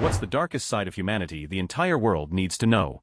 What's the darkest side of humanity the entire world needs to know?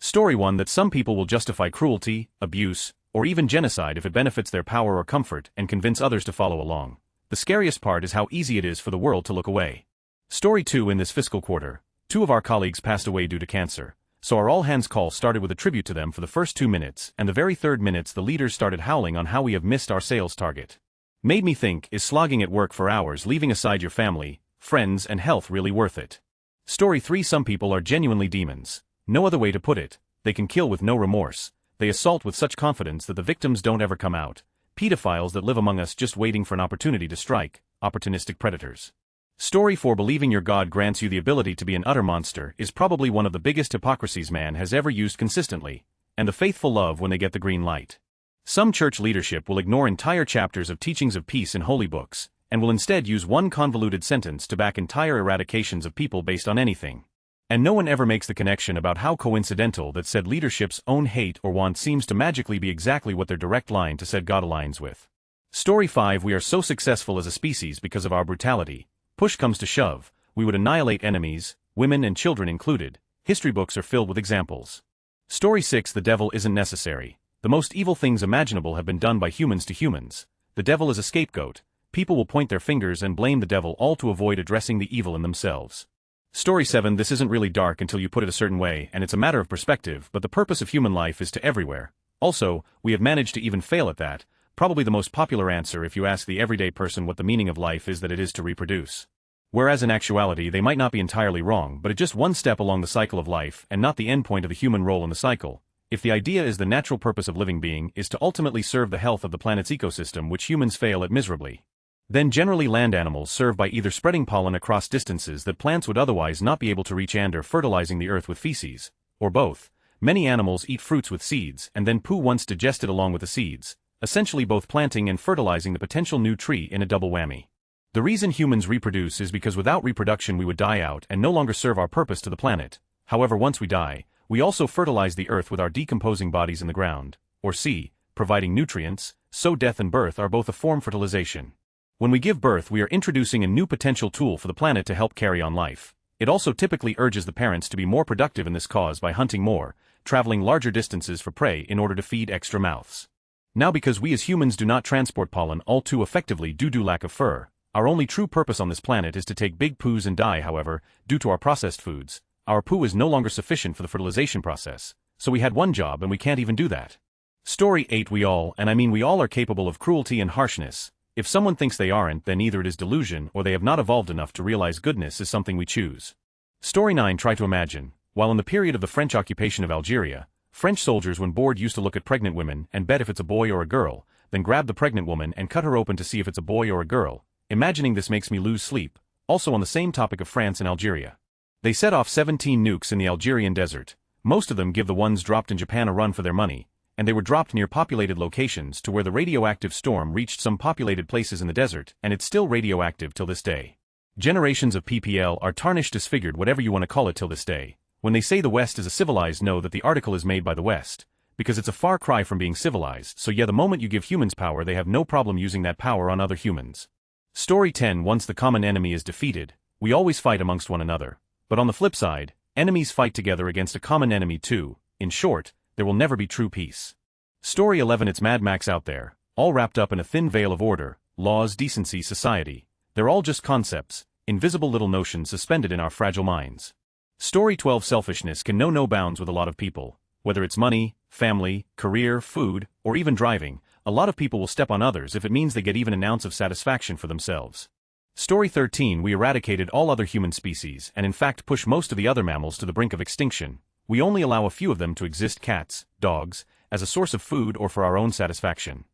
Story 1. That some people will justify cruelty, abuse, or even genocide if it benefits their power or comfort and convince others to follow along. The scariest part is how easy it is for the world to look away. Story 2. In this fiscal quarter, 2 of our colleagues passed away due to cancer, so our all-hands call started with a tribute to them for the first 2 minutes, and the very third minutes the leaders started howling on how we have missed our sales target. Made me think, is slogging at work for hours, leaving aside your family, friends, and health really worth it? Story 3. Some people are genuinely demons. No other way to put it. They can kill with no remorse. They assault with such confidence that the victims don't ever come out. Pedophiles that live among us just waiting for an opportunity to strike. Opportunistic predators. Story 4. Believing your God grants you the ability to be an utter monster is probably one of the biggest hypocrisies man has ever used consistently, and the faithful love when they get the green light. Some church leadership will ignore entire chapters of teachings of peace in holy books, and will instead use one convoluted sentence to back entire eradications of people based on anything. And no one ever makes the connection about how coincidental that said leadership's own hate or want seems to magically be exactly what their direct line to said God aligns with. Story 5. We are so successful as a species because of our brutality. Push comes to shove, we would annihilate enemies, women and children included. History books are filled with examples. Story 6. The devil isn't necessary. The most evil things imaginable have been done by humans to humans. The devil is a scapegoat. People will point their fingers and blame the devil, all to avoid addressing the evil in themselves. Story 7. This isn't really dark until you put it a certain way, and it's a matter of perspective, but the purpose of human life is to everywhere. Also, we have managed to even fail at that. Probably the most popular answer if you ask the everyday person what the meaning of life is, that it is to reproduce. Whereas in actuality they might not be entirely wrong, but it's just one step along the cycle of life and not the endpoint of the human role in the cycle. If the idea is the natural purpose of living being is to ultimately serve the health of the planet's ecosystem, which humans fail at miserably, then generally land animals serve by either spreading pollen across distances that plants would otherwise not be able to reach and/or fertilizing the earth with feces, or both. Many animals eat fruits with seeds and then poo once digested along with the seeds, essentially both planting and fertilizing the potential new tree in a double whammy. The reason humans reproduce is because without reproduction we would die out and no longer serve our purpose to the planet. However, once we die, we also fertilize the earth with our decomposing bodies in the ground, or sea, providing nutrients, so death and birth are both a form of fertilization. When we give birth, we are introducing a new potential tool for the planet to help carry on life. It also typically urges the parents to be more productive in this cause by hunting more, traveling larger distances for prey in order to feed extra mouths. Now, because we as humans do not transport pollen all too effectively due to lack of fur, our only true purpose on this planet is to take big poos and die. However, due to our processed foods, our poo is no longer sufficient for the fertilization process, so we had one job and we can't even do that. Story 8. We all, and I mean we all, are capable of cruelty and harshness. If someone thinks they aren't, then either it is delusion or they have not evolved enough to realize goodness is something we choose. Story 9. Try to imagine, while in the period of the French occupation of Algeria, French soldiers when bored used to look at pregnant women and bet if it's a boy or a girl, then grab the pregnant woman and cut her open to see if it's a boy or a girl. Imagining this makes me lose sleep. Also on the same topic of France and Algeria. They set off 17 nukes in the Algerian desert. Most of them give the ones dropped in Japan a run for their money, and they were dropped near populated locations to where the radioactive storm reached some populated places in the desert, and it's still radioactive till this day. Generations of PPL are tarnished, disfigured, whatever you want to call it, till this day. When they say the West is a civilized, know that the article is made by the West, because it's a far cry from being civilized. So yeah, the moment you give humans power, they have no problem using that power on other humans. Story 10. Once the common enemy is defeated, we always fight amongst one another. But on the flip side, enemies fight together against a common enemy too. In short, there will never be true peace. Story 11. It's Mad Max out there, all wrapped up in a thin veil of order, laws, decency, society. They're all just concepts, invisible little notions suspended in our fragile minds. Story 12. Selfishness can know no bounds with a lot of people. Whether it's money, family, career, food, or even driving, a lot of people will step on others if it means they get even an ounce of satisfaction for themselves. Story 13. We eradicated all other human species and in fact push most of the other mammals to the brink of extinction. We only allow a few of them to exist, cats, dogs, as a source of food or for our own satisfaction.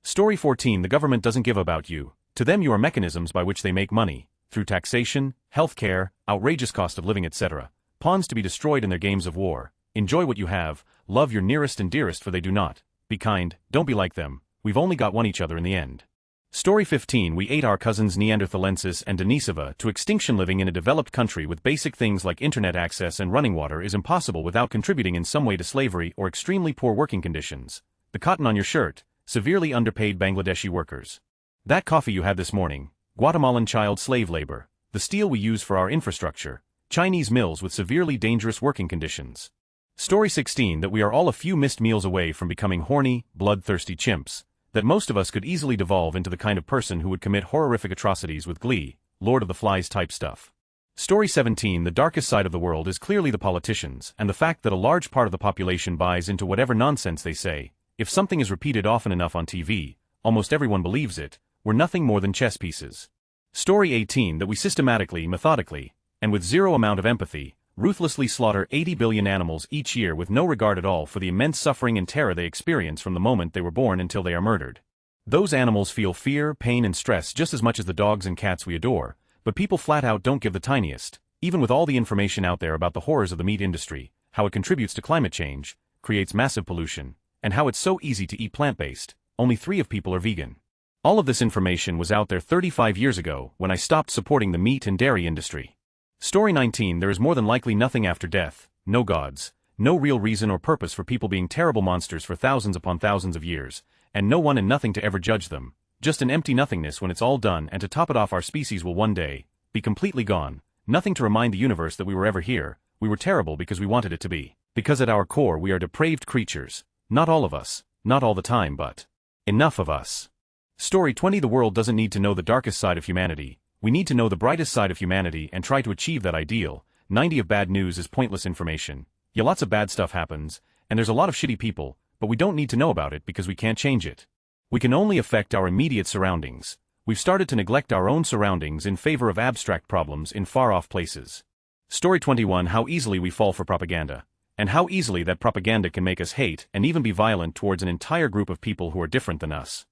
Story 14. The government doesn't give about you. To them you are mechanisms by which they make money, through taxation, healthcare, outrageous cost of living, etc. Pawns to be destroyed in their games of war. Enjoy what you have, love your nearest and dearest, for they do not. Be kind, don't be like them. We've only got one each other in the end. Story 15. We ate our cousins Neanderthalensis and Denisova to extinction. Living in a developed country with basic things like internet access and running water is impossible without contributing in some way to slavery or extremely poor working conditions. The cotton on your shirt, severely underpaid Bangladeshi workers. That coffee you had this morning, Guatemalan child slave labor. The steel we use for our infrastructure, Chinese mills with severely dangerous working conditions. Story 16 that we are all a few missed meals away from becoming horny, bloodthirsty chimps, that most of us could easily devolve into the kind of person who would commit horrific atrocities with glee, Lord of the Flies type stuff. Story 17 the darkest side of the world is clearly the politicians and the fact that a large part of the population buys into whatever nonsense they say. If something is repeated often enough on TV, almost everyone believes it. We're nothing more than chess pieces. Story 18 that we systematically, methodically, and with zero amount of empathy, ruthlessly slaughter 80 billion animals each year with no regard at all for the immense suffering and terror they experience from the moment they were born until they are murdered. Those animals feel fear, pain and stress just as much as the dogs and cats we adore, but people flat out don't give the tiniest, even with all the information out there about the horrors of the meat industry, how it contributes to climate change, creates massive pollution, and how it's so easy to eat plant-based. Only 3 of people are vegan. All of this information was out there 35 years ago when I stopped supporting the meat and dairy industry. Story 19 there is more than likely nothing after death, no gods, no real reason or purpose for people being terrible monsters for thousands upon thousands of years, and no one and nothing to ever judge them. Just an empty nothingness when it's all done, and to top it off our species will one day be completely gone, nothing to remind the universe that we were ever here. We were terrible because we wanted it to be. Because at our core we are depraved creatures. Not all of us, not all the time, but enough of us. Story 20 the world doesn't need to know the darkest side of humanity. We need to know the brightest side of humanity and try to achieve that ideal. 90 of bad news is pointless information. Yeah, lots of bad stuff happens, and there's a lot of shitty people, but we don't need to know about it because we can't change it. We can only affect our immediate surroundings. We've started to neglect our own surroundings in favor of abstract problems in far-off places. Story 21 how easily we fall for propaganda, and how easily that propaganda can make us hate and even be violent towards an entire group of people who are different than us.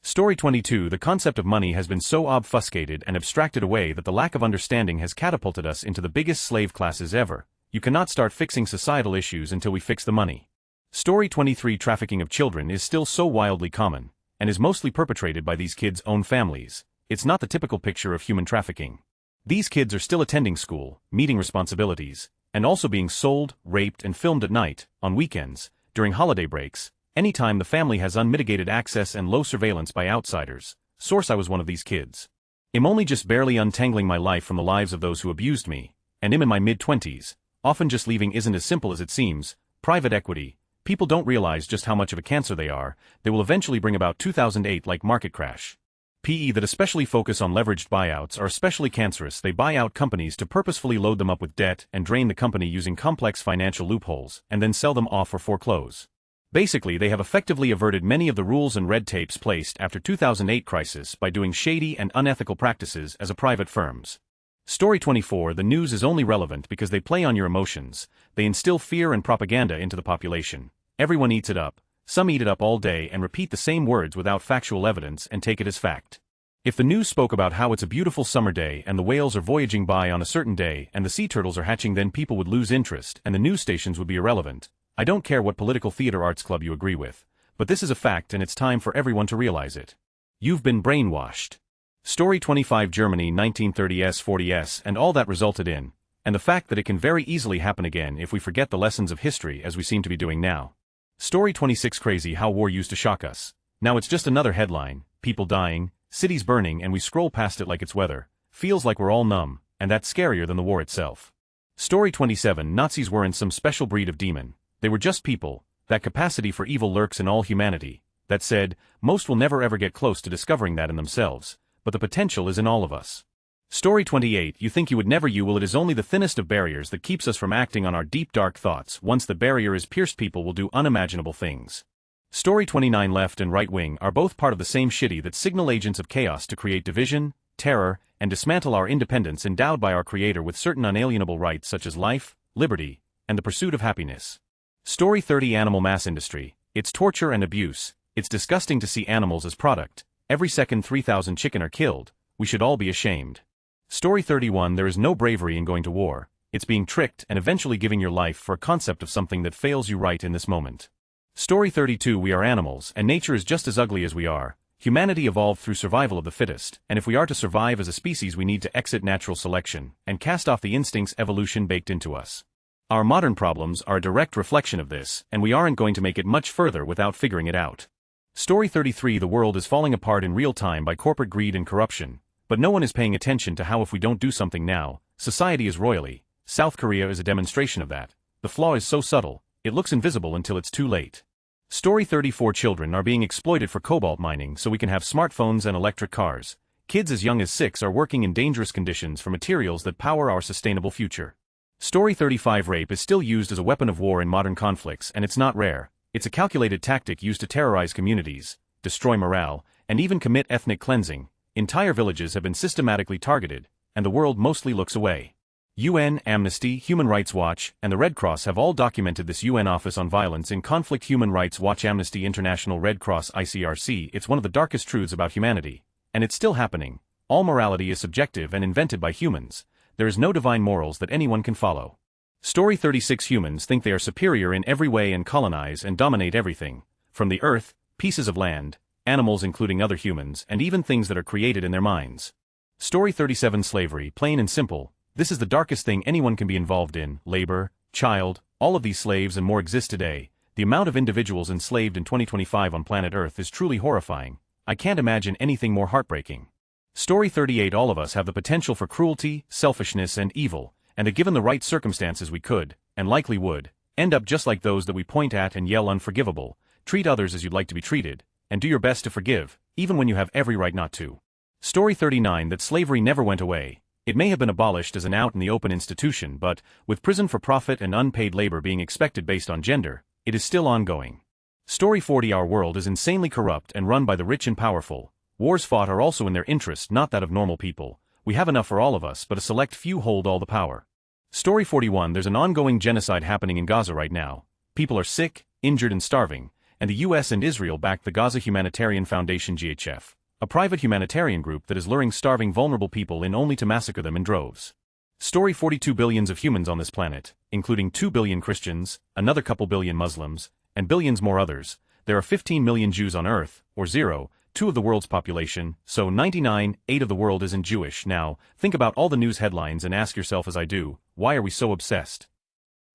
Story 22 the concept of money has been so obfuscated and abstracted away that the lack of understanding has catapulted us into the biggest slave classes ever. You cannot start fixing societal issues until we fix the money. Story 23 trafficking of children is still so wildly common, and is mostly perpetrated by these kids' own families. It's not the typical picture of human trafficking. These kids are still attending school, meeting responsibilities, and also being sold, raped and filmed at night, on weekends, during holiday breaks, anytime the family has unmitigated access and low surveillance by outsiders. Source I was one of these kids. I'm only just barely untangling my life from the lives of those who abused me, and I'm in my mid-20s. Often just leaving isn't as simple as it seems. Private equity. People don't realize just how much of a cancer they are. They will eventually bring about 2008-like market crash. PE that especially focus on leveraged buyouts are especially cancerous. They buy out companies to purposefully load them up with debt and drain the company using complex financial loopholes and then sell them off or foreclose. Basically, they have effectively averted many of the rules and red tapes placed after 2008 crisis by doing shady and unethical practices as a private firms. Story 24 the news is only relevant because they play on your emotions. They instill fear and propaganda into the population. Everyone eats it up. Some eat it up all day and repeat the same words without factual evidence and take it as fact. If the news spoke about how it's a beautiful summer day and the whales are voyaging by on a certain day and the sea turtles are hatching, then people would lose interest and the news stations would be irrelevant. I don't care what political theater arts club you agree with, but this is a fact and it's time for everyone to realize it. You've been brainwashed. Story 25 Germany 1930s 40s and all that resulted in, and the fact that it can very easily happen again if we forget the lessons of history as we seem to be doing now. Story 26 crazy how war used to shock us. Now it's just another headline, people dying, cities burning, and we scroll past it like it's weather. Feels like we're all numb, and that's scarier than the war itself. Story 27 Nazis weren't some special breed of demon. They were just people. That capacity for evil lurks in all humanity. That said, most will never ever get close to discovering that in themselves, but the potential is in all of us. Story 28 you think you would never it is only the thinnest of barriers that keeps us from acting on our deep dark thoughts. Once the barrier is pierced, people will do unimaginable things. Story 29 left and right wing are both part of the same shitty that signal agents of chaos to create division, terror, and dismantle our independence endowed by our Creator with certain unalienable rights such as life, liberty, and the pursuit of happiness. Story 30 animal mass industry. It's torture and abuse. It's disgusting to see animals as product. Every second 3,000 chicken are killed. We should all be ashamed. Story 31 there is no bravery in going to war. It's being tricked and eventually giving your life for a concept of something that fails you right in this moment. Story 32 we are animals and nature is just as ugly as we are. Humanity evolved through survival of the fittest, and if we are to survive as a species we need to exit natural selection and cast off the instincts evolution baked into us. Our modern problems are a direct reflection of this, and we aren't going to make it much further without figuring it out. Story 33 the world is falling apart in real time by corporate greed and corruption, but no one is paying attention to how if we don't do something now, society is royally, South Korea is a demonstration of that. The flaw is so subtle, it looks invisible until it's too late. Story 34 Children are being exploited for cobalt mining so we can have smartphones and electric cars. Kids as young as 6 are working in dangerous conditions for materials that power our sustainable future. Story 35 Rape is still used as a weapon of war in modern conflicts, and it's not rare. It's a calculated tactic used to terrorize communities, destroy morale, and even commit ethnic cleansing. Entire villages have been systematically targeted, and the world mostly looks away. UN, Amnesty, Human Rights Watch, and the Red Cross have all documented this UN Office on Violence in Conflict. Human Rights Watch, Amnesty International, Red Cross, ICRC. It's one of the darkest truths about humanity. And it's still happening. All morality is subjective and invented by humans. There is no divine morals that anyone can follow. Story 36 Humans think they are superior in every way and colonize and dominate everything. From the earth, pieces of land, animals including other humans, and even things that are created in their minds. Story 37 Slavery, plain and simple. This is the darkest thing anyone can be involved in. Labor, child, all of these slaves and more exist today. The amount of individuals enslaved in 2025 on planet Earth is truly horrifying. I can't imagine anything more heartbreaking. Story 38 All of us have the potential for cruelty, selfishness and evil, and that given the right circumstances we could, and likely would, end up just like those that we point at and yell unforgivable. Treat others as you'd like to be treated, and do your best to forgive, even when you have every right not to. Story 39 That slavery never went away. It may have been abolished as an out-in-the-open institution, but, with prison for profit and unpaid labor being expected based on gender, it is still ongoing. Story 40 Our world is insanely corrupt and run by the rich and powerful. Wars fought are also in their interest, not that of normal people. We have enough for all of us, but a select few hold all the power. Story 41 There's an ongoing genocide happening in Gaza right now. People are sick, injured and starving, and the US and Israel backed the Gaza Humanitarian Foundation GHF. A private humanitarian group that is luring starving vulnerable people in only to massacre them in droves. Story 42 Billions of humans on this planet, including 2 billion Christians, another couple billion Muslims, and billions more others. There are 15 million Jews on Earth, or 0.2 of the world's population, so 99.8 of the world isn't Jewish. Now, think about all the news headlines and ask yourself as I do, why are we so obsessed?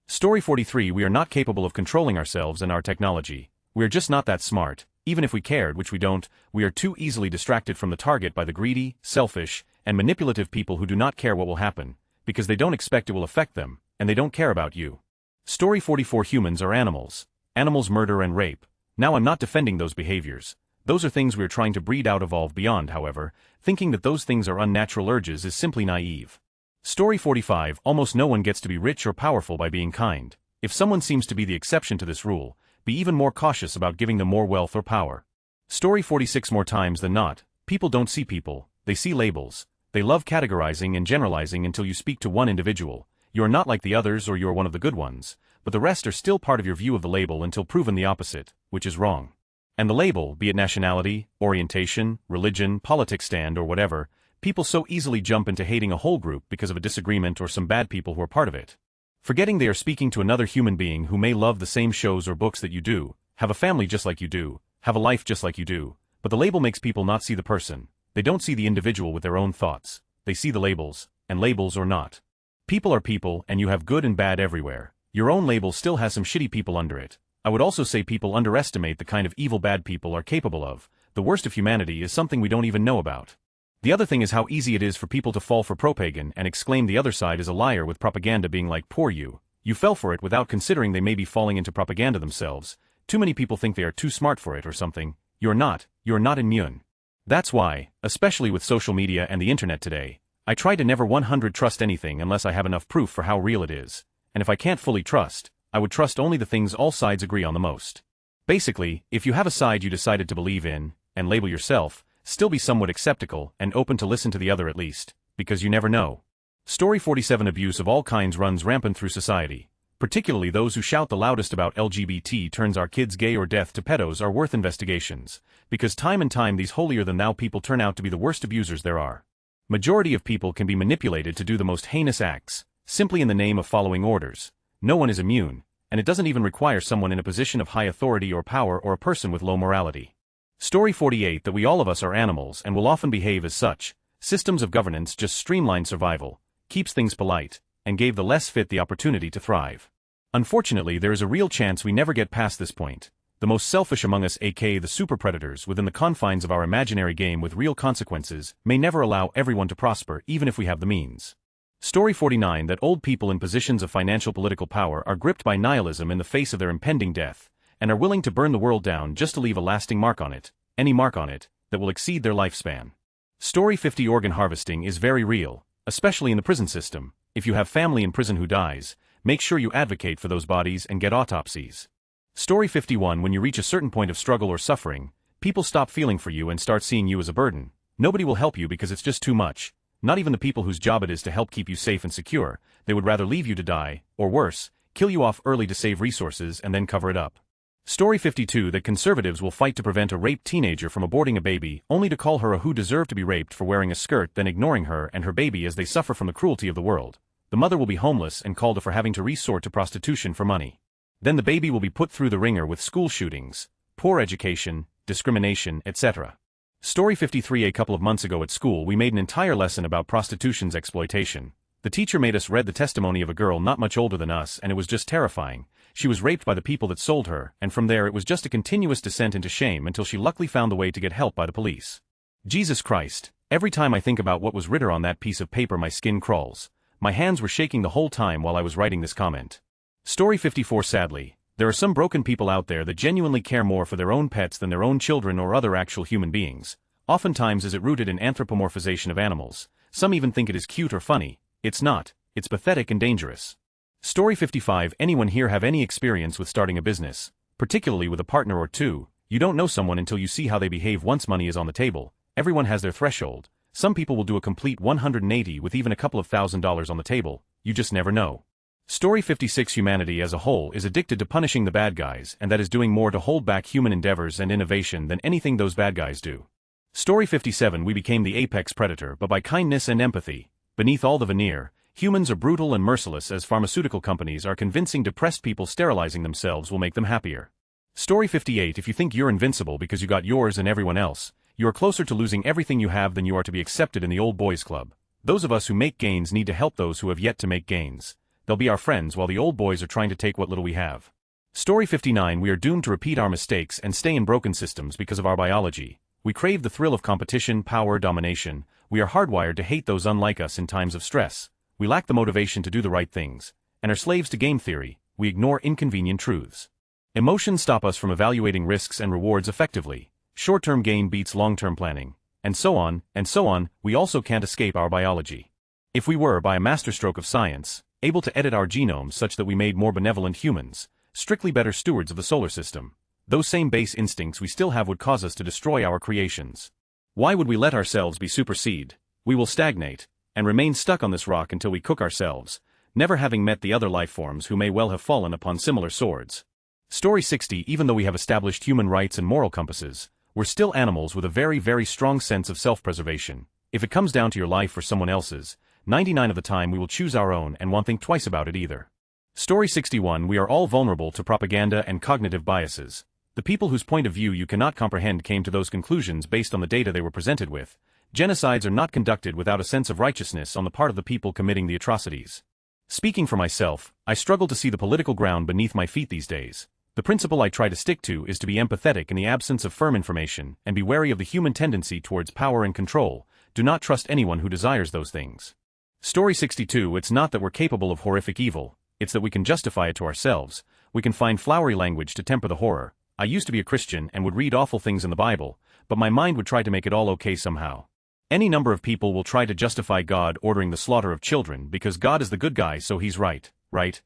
Story 43 We are not capable of controlling ourselves and our technology. We are just not that smart. Even if we cared, which we don't, we are too easily distracted from the target by the greedy, selfish, and manipulative people who do not care what will happen, because they don't expect it will affect them, and they don't care about you. Story 44 Humans are animals. Animals murder and rape. Now I'm not defending those behaviors. Those are things we are trying to breed out, evolve beyond. However, thinking that those things are unnatural urges is simply naive. Story 45 Almost no one gets to be rich or powerful by being kind. If someone seems to be the exception to this rule, be even more cautious about giving them more wealth or power. Story 46 More times than not, people don't see people, they see labels. They love categorizing and generalizing until you speak to one individual. You are not like the others or you are one of the good ones, but the rest are still part of your view of the label until proven the opposite, which is wrong. And the label, be it nationality, orientation, religion, politics stand or whatever, people so easily jump into hating a whole group because of a disagreement or some bad people who are part of it. Forgetting they are speaking to another human being who may love the same shows or books that you do, have a family just like you do, have a life just like you do, but the label makes people not see the person. They don't see the individual with their own thoughts. They see the labels, and labels or not. People are people, and you have good and bad everywhere. Your own label still has some shitty people under it. I would also say people underestimate the kind of evil bad people are capable of. The worst of humanity is something we don't even know about. The other thing is how easy it is for people to fall for propaganda and exclaim the other side is a liar, with propaganda being like, poor you. You fell for it without considering they may be falling into propaganda themselves. Too many people think they are too smart for it or something. You're not immune. That's why, especially with social media and the internet today, I try to never 100% trust anything unless I have enough proof for how real it is. And if I can't fully trust, I would trust only the things all sides agree on the most. Basically, if you have a side you decided to believe in, and label yourself, still be somewhat skeptical and open to listen to the other at least, because you never know. Story 47 Abuse of all kinds runs rampant through society. Particularly those who shout the loudest about LGBT turns our kids gay or death to pedos are worth investigations, because time and time these holier-than-thou people turn out to be the worst abusers there are. Majority of people can be manipulated to do the most heinous acts, simply in the name of following orders. No one is immune, and it doesn't even require someone in a position of high authority or power or a person with low morality. Story 48 That we all of us are animals and will often behave as such. Systems of governance just streamline survival, keeps things polite, and gave the less fit the opportunity to thrive. Unfortunately, there is a real chance we never get past this point. The most selfish among us, aka the super predators within the confines of our imaginary game with real consequences, may never allow everyone to prosper even if we have the means. Story 49 that old people in positions of financial political power are gripped by nihilism in the face of their impending death, and are willing to burn the world down just to leave a lasting mark on it, any mark on it, that will exceed their lifespan. Story 50 organ harvesting is very real, especially in the prison system. If you have family in prison who dies, make sure you advocate for those bodies and get autopsies. Story 51 when you reach a certain point of struggle or suffering, people stop feeling for you and start seeing you as a burden. Nobody will help you because it's just too much. Not even the people whose job it is to help keep you safe and secure. They would rather leave you to die, or worse, kill you off early to save resources and then cover it up. Story 52 that conservatives will fight to prevent a raped teenager from aborting a baby, only to call her a who deserved to be raped for wearing a skirt, then ignoring her and her baby as they suffer from the cruelty of the world. The mother will be homeless and called for having to resort to prostitution for money. Then the baby will be put through the ringer with school shootings, poor education, discrimination, etc. Story 53 a couple of months ago at school we made an entire lesson about prostitution's exploitation. The teacher made us read the testimony of a girl not much older than us and it was just terrifying. She was raped by the people that sold her, and from there it was just a continuous descent into shame until she luckily found the way to get help by the police. Jesus Christ, every time I think about what was written on that piece of paper my skin crawls. My hands were shaking the whole time while I was writing this comment. Story 54 sadly, there are some broken people out there that genuinely care more for their own pets than their own children or other actual human beings. Oftentimes is it rooted in anthropomorphization of animals. Some even think it is cute or funny. It's not. It's pathetic and dangerous. Story 55 anyone here have any experience with starting a business, particularly with a partner or two? You don't know someone until you see how they behave once money is on the table. Everyone has their threshold. Some people will do a complete 180 with even a couple of $1,000s on the table. You just never know. Story 56 humanity as a whole is addicted to punishing the bad guys, and that is doing more to hold back human endeavors and innovation than anything those bad guys do. Story 57 we became the apex predator but by kindness and empathy. Beneath all the veneer, humans are brutal and merciless as pharmaceutical companies are convincing depressed people sterilizing themselves will make them happier. Story 58 if you think you're invincible because you got yours and everyone else, you are closer to losing everything you have than you are to be accepted in the old boys club. Those of us who make gains need to help those who have yet to make gains. They'll be our friends while the old boys are trying to take what little we have. Story 59 we are doomed to repeat our mistakes and stay in broken systems because of our biology. We crave the thrill of competition, power, domination. We are hardwired to hate those unlike us in times of stress. We lack the motivation to do the right things, and are slaves to game theory. We ignore inconvenient truths. Emotions stop us from evaluating risks and rewards effectively. Short-term gain beats long-term planning. And so on, and so on. We also can't escape our biology. If we were, by a masterstroke of science, able to edit our genomes such that we made more benevolent humans, strictly better stewards of the solar system, those same base instincts we still have would cause us to destroy our creations. Why would we let ourselves be supersede? We will stagnate, and remain stuck on this rock until we cook ourselves, never having met the other life forms who may well have fallen upon similar swords. Story 60 even though we have established human rights and moral compasses, we're still animals with a very, very strong sense of self-preservation. If it comes down to your life or someone else's, 99 of the time we will choose our own and won't think twice about it either. Story 61 we are all vulnerable to propaganda and cognitive biases. The people whose point of view you cannot comprehend came to those conclusions based on the data they were presented with. Genocides are not conducted without a sense of righteousness on the part of the people committing the atrocities. Speaking for myself, I struggle to see the political ground beneath my feet these days. The principle I try to stick to is to be empathetic in the absence of firm information and be wary of the human tendency towards power and control. Do not trust anyone who desires those things. Story 62 it's not that we're capable of horrific evil, it's that we can justify it to ourselves. We can find flowery language to temper the horror. I used to be a Christian and would read awful things in the Bible, but my mind would try to make it all okay somehow. Any number of people will try to justify God ordering the slaughter of children because God is the good guy so he's right, right?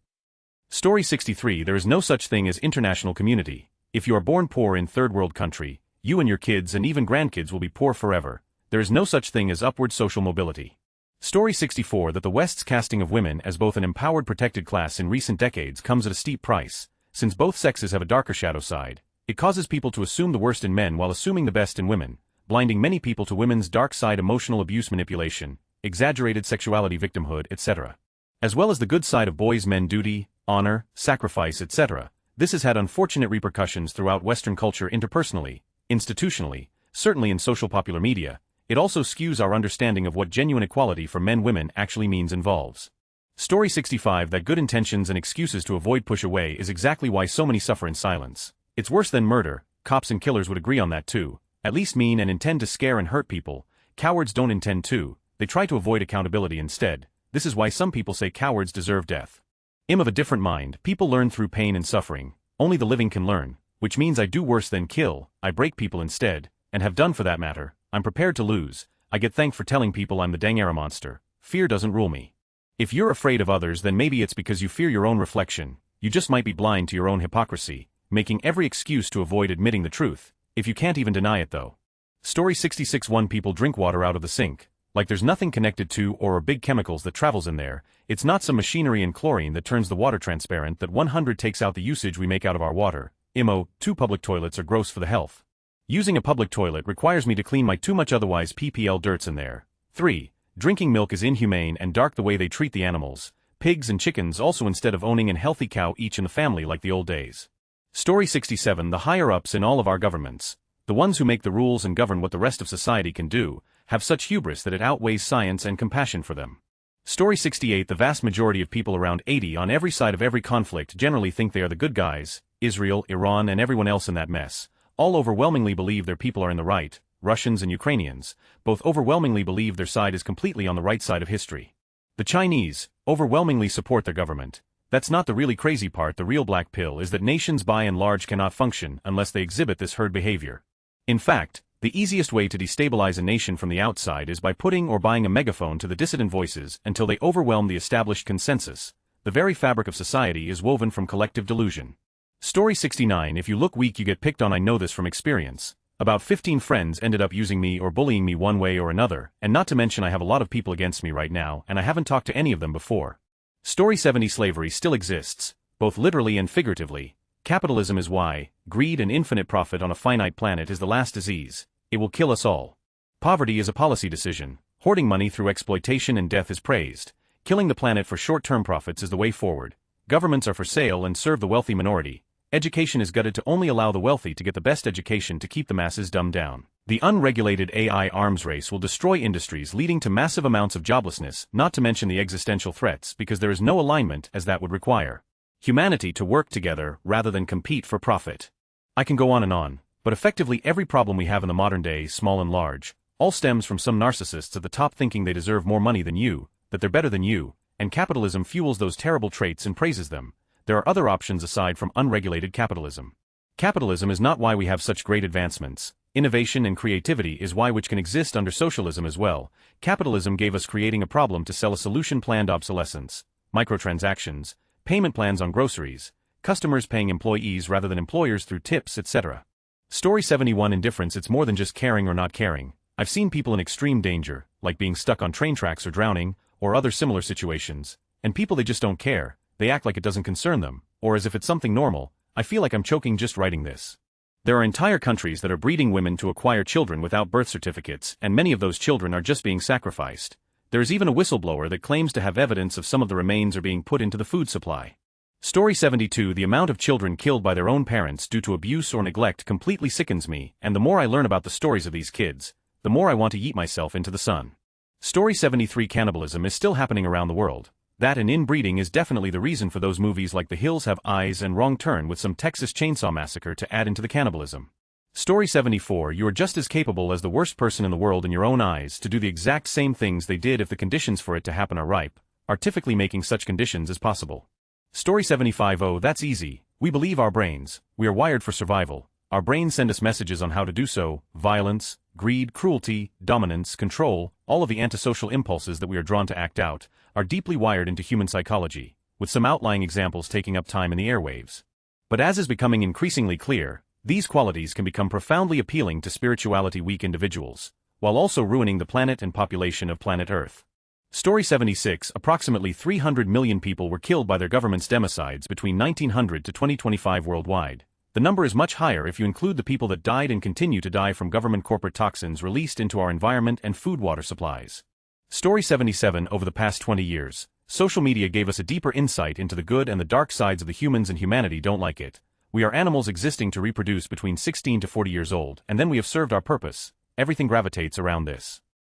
Story 63 there is no such thing as international community. If you are born poor in third world country, you and your kids and even grandkids will be poor forever. There is no such thing as upward social mobility. Story 64 that the West's casting of women as both an empowered protected class in recent decades comes at a steep price. Since both sexes have a darker shadow side, it causes people to assume the worst in men while assuming the best in women, blinding many people to women's dark side emotional abuse manipulation, exaggerated sexuality victimhood etc. As well as the good side of boys men duty, honor, sacrifice etc. This has had unfortunate repercussions throughout Western culture interpersonally, institutionally, certainly in social popular media. It also skews our understanding of what genuine equality for men-women actually means involves. Story 65 that good intentions and excuses to avoid push away is exactly why so many suffer in silence. It's worse than murder, cops and killers would agree on that too. At least mean and intend to scare and hurt people. Cowards don't intend to, they try to avoid accountability instead. This is why some people say cowards deserve death. I'm of a different mind. People learn through pain and suffering. Only the living can learn, which means I do worse than kill. I break people instead, and have done for that matter. I'm prepared to lose. I get thanked for telling people I'm the dang era monster. Fear doesn't rule me. If you're afraid of others, then maybe it's because you fear your own reflection. You just might be blind to your own hypocrisy, making every excuse to avoid admitting the truth, if you can't even deny it though. Story 66. 1. People drink water out of the sink. Like there's nothing connected to or big chemicals that travels in there. It's not some machinery and chlorine that turns the water transparent. That 100 takes out the usage we make out of our water. 2. Public toilets are gross for the health. Using a public toilet requires me to clean my too much otherwise PPL dirts in there. 3. Drinking milk is inhumane and dark the way they treat the animals. Pigs and chickens also, instead of owning a healthy cow each in the family like the old days. Story 67. The higher-ups in all of our governments, the ones who make the rules and govern what the rest of society can do, have such hubris that it outweighs science and compassion for them. Story 68. The vast majority of people, around 80 on every side of every conflict, generally think they are the good guys. Israel, Iran and everyone else in that mess, all overwhelmingly believe their people are in the right. Russians and Ukrainians, both overwhelmingly believe their side is completely on the right side of history. The Chinese overwhelmingly support their government. That's not the really crazy part. The real black pill is that nations by and large cannot function unless they exhibit this herd behavior. In fact, the easiest way to destabilize a nation from the outside is by putting or buying a megaphone to the dissident voices until they overwhelm the established consensus. The very fabric of society is woven from collective delusion. Story 69. If you look weak, you get picked on. I know this from experience. About 15 friends ended up using me or bullying me one way or another, and not to mention I have a lot of people against me right now, and I haven't talked to any of them before. Story 70. Slavery still exists, both literally and figuratively. Capitalism is why. Greed and infinite profit on a finite planet is the last disease. It will kill us all. Poverty is a policy decision. Hoarding money through exploitation and death is praised. Killing the planet for short-term profits is the way forward. Governments are for sale and serve the wealthy minority. Education is gutted to only allow the wealthy to get the best education to keep the masses dumbed down. The unregulated AI arms race will destroy industries, leading to massive amounts of joblessness, not to mention the existential threats, because there is no alignment as that would require humanity to work together rather than compete for profit. I can go on, but effectively every problem we have in the modern day, small and large, all stems from some narcissists at the top thinking they deserve more money than you, that they're better than you, and capitalism fuels those terrible traits and praises them. There are other options aside from unregulated capitalism. Capitalism is not why we have such great advancements. Innovation and creativity is why, which can exist under socialism as well. Capitalism gave us creating a problem to sell a solution: planned obsolescence, microtransactions, payment plans on groceries, customers paying employees rather than employers through tips, etc. Story 71. Indifference. It's more than just caring or not caring. I've seen people in extreme danger, like being stuck on train tracks or drowning, or other similar situations, and people, they just don't care. They act like it doesn't concern them, or as if it's something normal. I feel like I'm choking just writing this. There are entire countries that are breeding women to acquire children without birth certificates, and many of those children are just being sacrificed. There is even a whistleblower that claims to have evidence of some of the remains are being put into the food supply. Story 72. The amount of children killed by their own parents due to abuse or neglect completely sickens me, and the more I learn about the stories of these kids, the more I want to yeet myself into the sun. Story 73. Cannibalism is still happening around the world. That and inbreeding is definitely the reason for those movies like The Hills Have Eyes and Wrong Turn, with some Texas Chainsaw Massacre to add into the cannibalism. Story 74. You are just as capable as the worst person in the world in your own eyes to do the exact same things they did if the conditions for it to happen are ripe, artificially making such conditions as possible. Story 75. Oh, that's easy. We believe our brains. We are wired for survival. Our brains send us messages on how to do so: violence, greed, cruelty, dominance, control. All of the antisocial impulses that we are drawn to act out are deeply wired into human psychology, with some outlying examples taking up time in the airwaves. But as is becoming increasingly clear, these qualities can become profoundly appealing to spirituality-weak individuals, while also ruining the planet and population of planet Earth. Story 76. Approximately 300 million people were killed by their government's democides between 1900 to 2025 worldwide. The number is much higher if you include the people that died and continue to die from government corporate toxins released into our environment and food-water supplies. Story 77. Over the past 20 years, social media gave us a deeper insight into the good and the dark sides of the humans, and humanity don't like it. We are animals existing to reproduce between 16 to 40 years old, and then we have served our purpose. Everything gravitates around this.